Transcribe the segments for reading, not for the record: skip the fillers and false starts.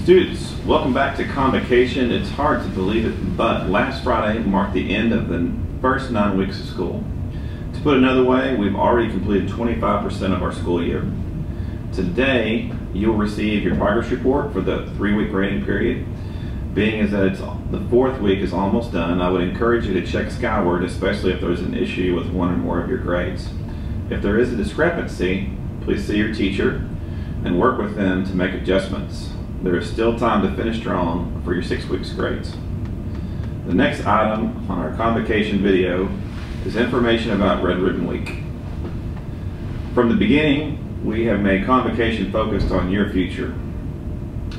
Students, welcome back to Convocation. It's hard to believe it, but last Friday marked the end of the first 9 weeks of school. To put it another way, we've already completed 25% of our school year. Today, you'll receive your progress report for the 3-week grading period. Being as that the 4th week is almost done, I would encourage you to check skyward, especially if there's an issue with one or more of your grades. If there is a discrepancy, please see your teacher and work with them to make adjustments. There is still time to finish strong for your 6 weeks grades. The next item on our Convocation video is information about Red Ribbon Week. From the beginning, we have made Convocation focused on your future.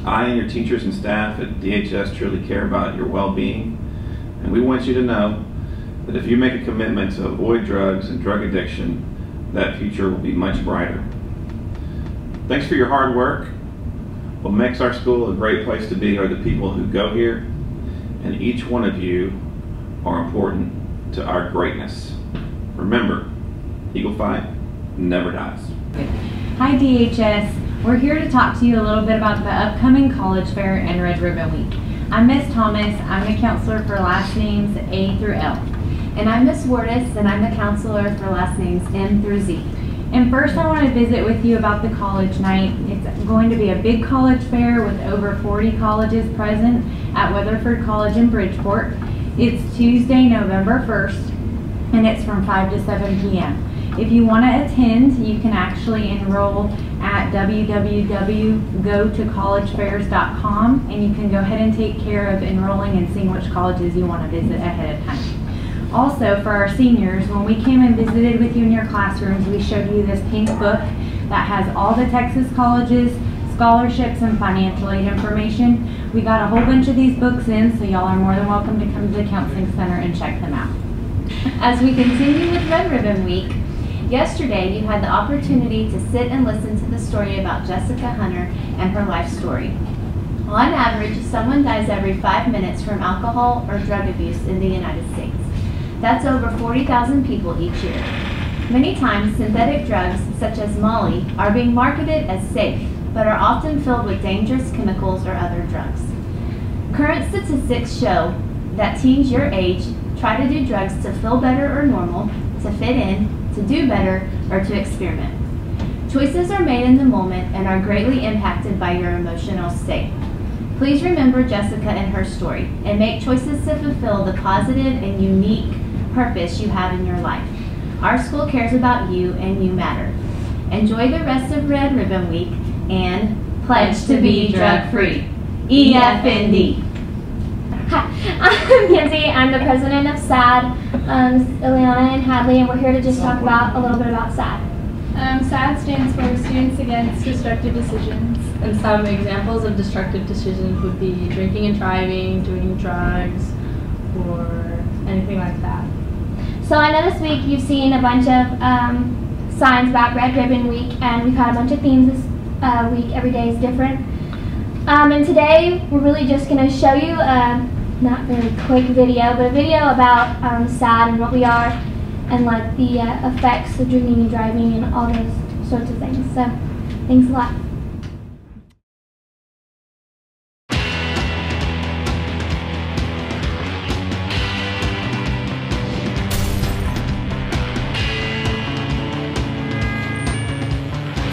I and your teachers and staff at DHS truly care about your well-being, and we want you to know that if you make a commitment to avoid drugs and drug addiction, that future will be much brighter. Thanks for your hard work. What makes our school a great place to be are the people who go here, and each one of you are important to our greatness. Remember, Eagle Fight never dies. Hi DHS, we're here to talk to you a little bit about the upcoming college fair and Red Ribbon Week. I'm Miss Thomas, I'm the counselor for last names A through L. And I'm Miss Wardis, and I'm the counselor for last names M through Z. And first I want to visit with you about the college night. It's going to be a big college fair with over 40 colleges present at Weatherford College in Bridgeport. It's Tuesday, November 1st, and it's from 5 to 7 p.m. If you want to attend, you can actually enroll at www.gotocollegefairs.com, and you can go ahead and take care of enrolling and seeing which colleges you want to visit ahead of time. Also, for our seniors, when we came and visited with you in your classrooms, we showed you this pink book that has all the Texas colleges, scholarships, and financial aid information. We got a whole bunch of these books in, so y'all are more than welcome to come to the Counseling Center and check them out. As we continue with Red Ribbon Week, yesterday you had the opportunity to sit and listen to the story about Jessica Hunter and her life story. On average, someone dies every 5 minutes from alcohol or drug abuse in the United States. That's over 40,000 people each year. Many times, synthetic drugs, such as Molly, are being marketed as safe, but are often filled with dangerous chemicals or other drugs. Current statistics show that teens your age try to do drugs to feel better or normal, to fit in, to do better, or to experiment. Choices are made in the moment and are greatly impacted by your emotional state. Please remember Jessica and her story, and make choices to fulfill the positive and unique purpose you have in your life. Our school cares about you, and you matter. Enjoy the rest of Red Ribbon Week, and pledge to be drug-free. EFND. Hi, I'm Kenzie. I'm the president of SAD, Ileana and Hadley, and we're here to just talk about a little bit about SAD. SAD stands for Students Against Destructive Decisions. And some examples of destructive decisions would be drinking and driving, doing drugs, or anything like that. So I know this week you've seen a bunch of signs about Red Ribbon Week, and we've had a bunch of themes this week. Every day is different. And today we're really just going to show you a not very quick video, but a video about SAD and what we are, and like the effects of drinking and driving and all those sorts of things. So thanks a lot.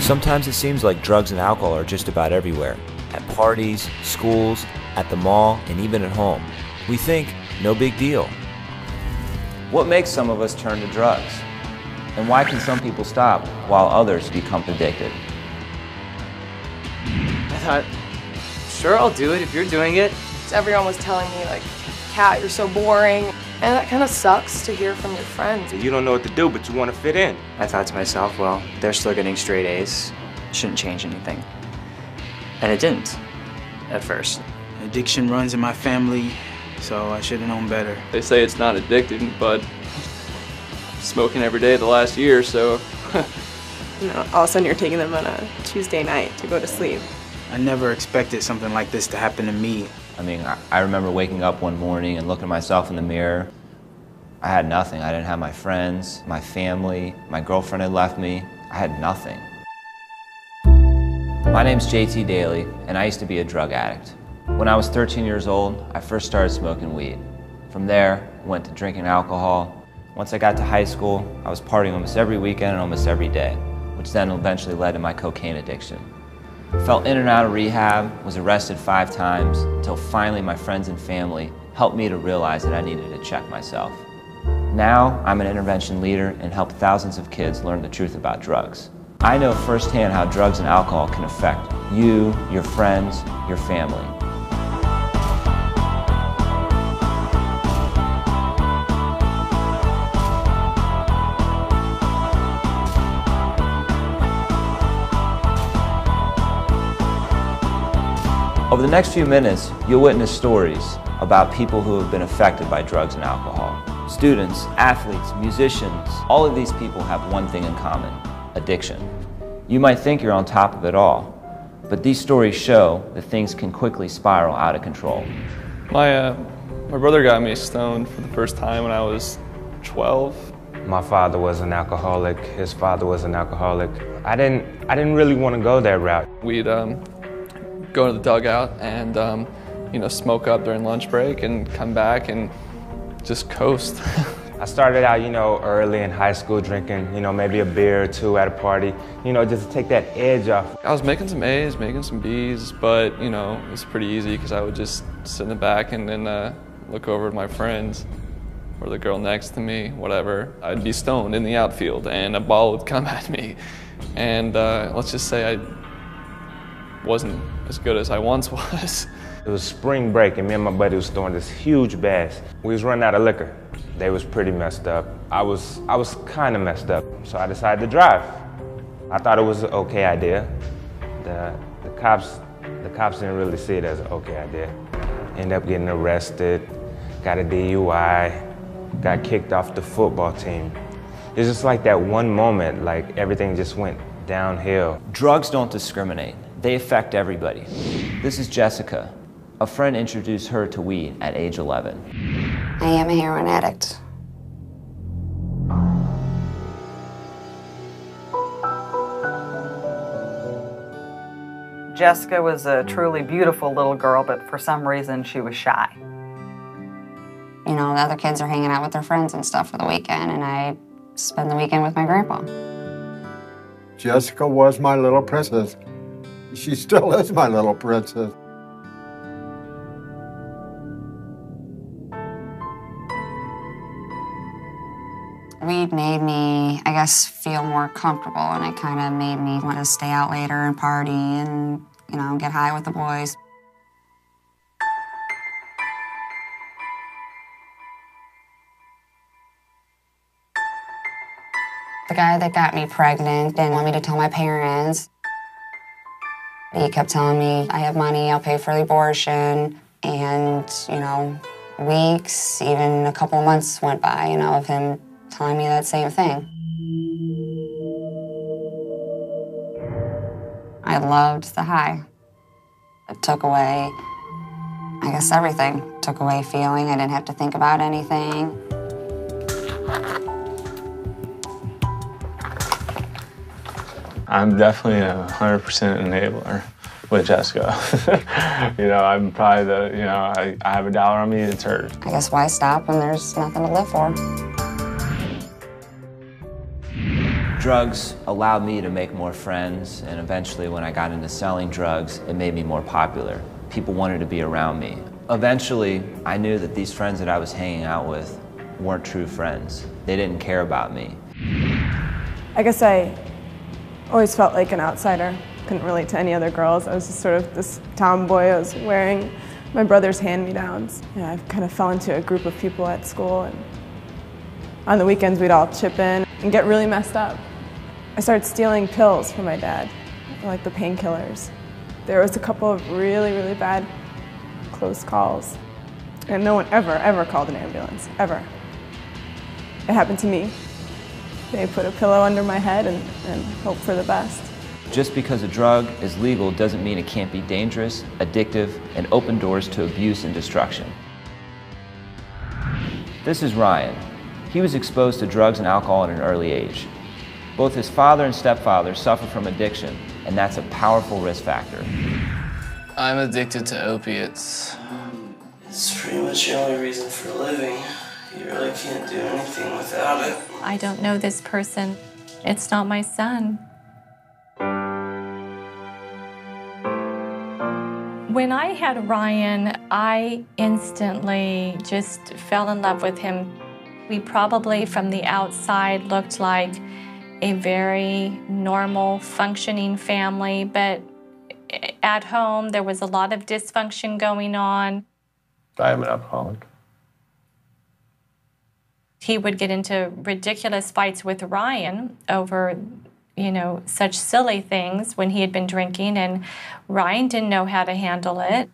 Sometimes it seems like drugs and alcohol are just about everywhere. At parties, schools, at the mall, and even at home. We think, no big deal. What makes some of us turn to drugs? And why can some people stop while others become addicted? I thought, sure, I'll do it if you're doing it. Everyone was telling me, like, Kat, you're so boring. And that kind of sucks to hear from your friends. You don't know what to do, but you want to fit in. I thought to myself, well, they're still getting straight A's. Shouldn't change anything. And it didn't, at first. Addiction runs in my family, so I should have known better. They say it's not addicting, but smoking every day the last year, so. You know, all of a sudden you're taking them on a Tuesday night to go to sleep. I never expected something like this to happen to me. I mean, I remember waking up one morning and looking at myself in the mirror. I had nothing. I didn't have my friends, my family, my girlfriend had left me. I had nothing. My name's JT Daly, and I used to be a drug addict. When I was 13 years old, I first started smoking weed. From there, went to drinking alcohol. Once I got to high school, I was partying almost every weekend and almost every day, which then eventually led to my cocaine addiction. Fell in and out of rehab, was arrested 5 times, until finally my friends and family helped me to realize that I needed to check myself. Now, I'm an intervention leader and help thousands of kids learn the truth about drugs. I know firsthand how drugs and alcohol can affect you, your friends, your family. Over the next few minutes, you'll witness stories about people who have been affected by drugs and alcohol. Students, athletes, musicians, all of these people have one thing in common: addiction. You might think you're on top of it all, but these stories show that things can quickly spiral out of control. My brother got me stoned for the first time when I was 12. My father was an alcoholic. His father was an alcoholic. I didn't really want to go that route. We'd go to the dugout and smoke up during lunch break and come back and just coast. I started out, early in high school drinking, maybe a beer or two at a party, just to take that edge off. I was making some A's, making some B's, but, it was pretty easy because I would just sit in the back and then look over at my friends or the girl next to me, whatever. I'd be stoned in the outfield and a ball would come at me. And let's just say I wasn't as good as I once was. It was spring break and me and my buddy was throwing this huge bass. We was running out of liquor. They was pretty messed up. I was kind of messed up, so I decided to drive. I thought it was an okay idea. The cops didn't really see it as an okay idea. Ended up getting arrested, got a DUI, got kicked off the football team. It's just like that one moment, like everything just went downhill. Drugs don't discriminate. They affect everybody. This is Jessica. A friend introduced her to weed at age 11. I am a heroin addict. Jessica was a truly beautiful little girl, but for some reason she was shy. The other kids are hanging out with their friends and stuff for the weekend, and I spend the weekend with my grandpa. Jessica was my little princess. She still is my little princess. Weed made me, I guess, feel more comfortable, and it kind of made me want to stay out later and party and, get high with the boys. The guy that got me pregnant didn't want me to tell my parents. He kept telling me, I have money, I'll pay for the abortion, and, weeks, even a couple of months went by, of him telling me that same thing. I loved the high. It took away, I guess, everything. Took away feeling. I didn't have to think about anything. I'm definitely a 100% enabler with Jessica. I'm probably I have $1 on me, it's hers. I guess why stop when there's nothing to live for? Drugs allowed me to make more friends, and eventually when I got into selling drugs, it made me more popular. People wanted to be around me. Eventually, I knew that these friends that I was hanging out with weren't true friends. They didn't care about me. I guess I always felt like an outsider. Couldn't relate to any other girls. I was just sort of this tomboy. I was wearing my brother's hand-me-downs. I kind of fell into a group of people at school, and on the weekends we'd all chip in and get really messed up. I started stealing pills from my dad, like the painkillers. There was a couple of really, really bad close calls, and no one ever called an ambulance, ever. It happened to me. They put a pillow under my head and hope for the best. Just because a drug is legal doesn't mean it can't be dangerous, addictive, and open doors to abuse and destruction. This is Ryan. He was exposed to drugs and alcohol at an early age. Both his father and stepfather suffer from addiction, and that's a powerful risk factor. I'm addicted to opiates. It's pretty much the only reason for living. You really can't do anything without it. I don't know this person. It's not my son. When I had Ryan, I instantly just fell in love with him. We probably, from the outside, looked like a very normal, functioning family, but at home, there was a lot of dysfunction going on. I am an alcoholic. He would get into ridiculous fights with Ryan over, such silly things when he had been drinking, and Ryan didn't know how to handle it.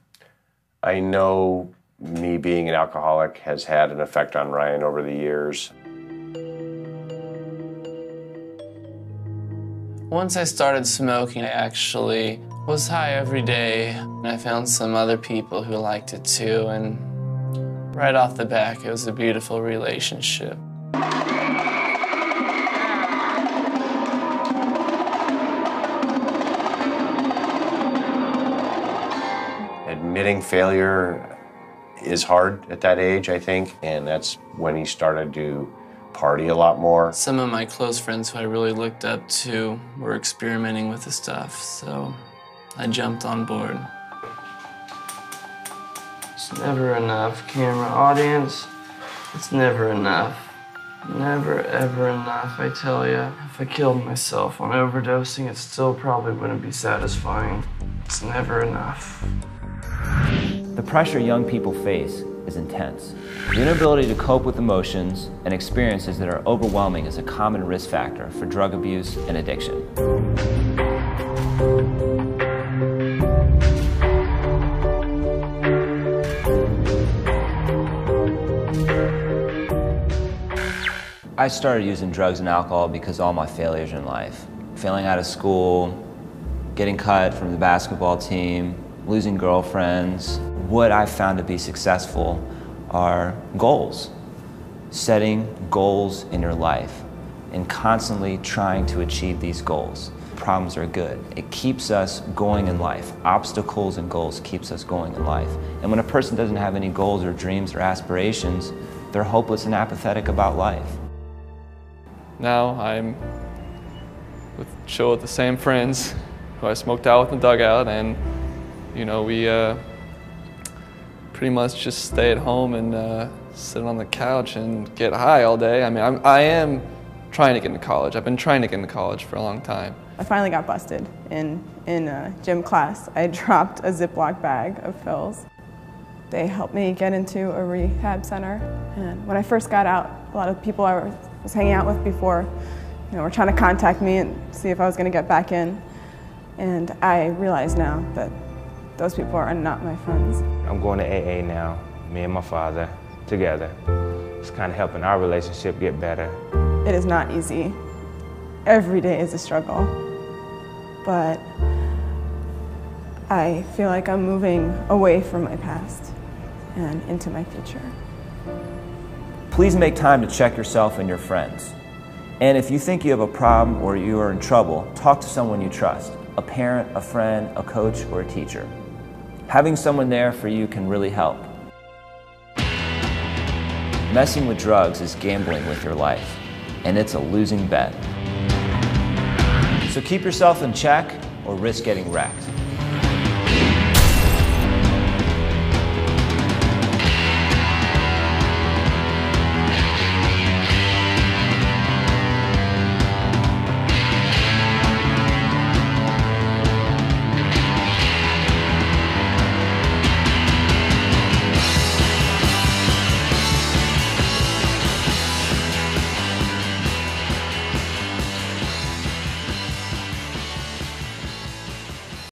I know me being an alcoholic has had an effect on Ryan over the years. Once I started smoking, I actually was high every day. And I found some other people who liked it too, and right off the bat, it was a beautiful relationship. Admitting failure is hard at that age, I think, and that's when he started to party a lot more. Some of my close friends who I really looked up to were experimenting with the stuff, so I jumped on board. It's never enough, camera audience. It's never enough. Never, ever enough, I tell ya. If I killed myself on overdosing, it still probably wouldn't be satisfying. It's never enough. The pressure young people face is intense. The inability to cope with emotions and experiences that are overwhelming is a common risk factor for drug abuse and addiction. I started using drugs and alcohol because of all my failures in life. Failing out of school, getting cut from the basketball team, losing girlfriends. What I've found to be successful are goals. Setting goals in your life and constantly trying to achieve these goals. Problems are good. It keeps us going in life. Obstacles and goals keeps us going in life. And when a person doesn't have any goals or dreams or aspirations, they're hopeless and apathetic about life. Now I'm chill with the same friends who I smoked out with in the dugout, and we pretty much just stay at home and sit on the couch and get high all day. I mean, I am trying to get into college. I've been trying to get into college for a long time. I finally got busted in gym class. I dropped a Ziploc bag of pills. They helped me get into a rehab center. And when I first got out, a lot of people I was hanging out with before, were trying to contact me and see if I was going to get back in. And I realize now that those people are not my friends. I'm going to AA now, me and my father, together. It's kind of helping our relationship get better. It is not easy. Every day is a struggle. But I feel like I'm moving away from my past and into my future. Please make time to check yourself and your friends. And if you think you have a problem or you are in trouble, talk to someone you trust. A parent, a friend, a coach, or a teacher. Having someone there for you can really help. Messing with drugs is gambling with your life, and it's a losing bet. So keep yourself in check or risk getting wrecked.